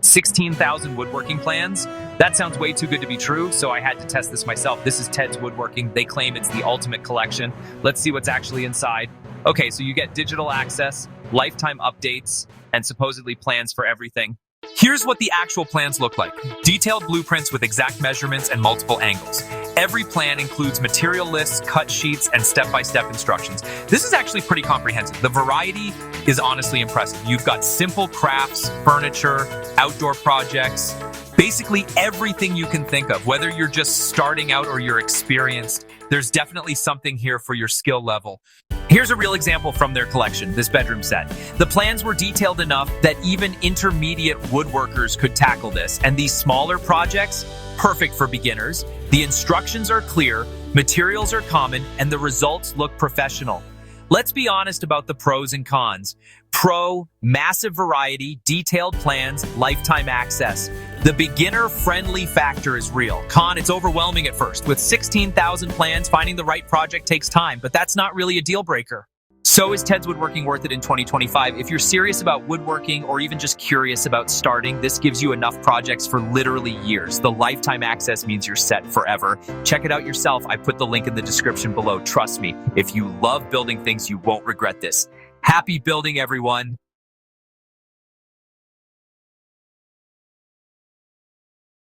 16,000 woodworking plans? That sounds way too good to be true, so I had to test this myself. This is Ted's Woodworking. They claim it's the ultimate collection. Let's see what's actually inside. Okay, so you get digital access, lifetime updates, and supposedly plans for everything. Here's what the actual plans look like. Detailed blueprints with exact measurements and multiple angles. Every plan includes material lists, cut sheets, and step-by-step instructions. This is actually pretty comprehensive. The variety is honestly impressive. You've got simple crafts, furniture, outdoor projects, basically everything you can think of. Whether you're just starting out or you're experienced, there's definitely something here for your skill level. Here's a real example from their collection, this bedroom set. The plans were detailed enough that even intermediate woodworkers could tackle this, and these smaller projects, perfect for beginners. The instructions are clear, materials are common, and the results look professional. Let's be honest about the pros and cons. Pro, massive variety, detailed plans, lifetime access. The beginner-friendly factor is real. Con, it's overwhelming at first. With 16,000 plans, finding the right project takes time, but that's not really a deal breaker. So is Ted's Woodworking worth it in 2025? If you're serious about woodworking or even just curious about starting, this gives you enough projects for literally years. The lifetime access means you're set forever. Check it out yourself. I put the link in the description below. Trust me, if you love building things, you won't regret this. Happy building, everyone.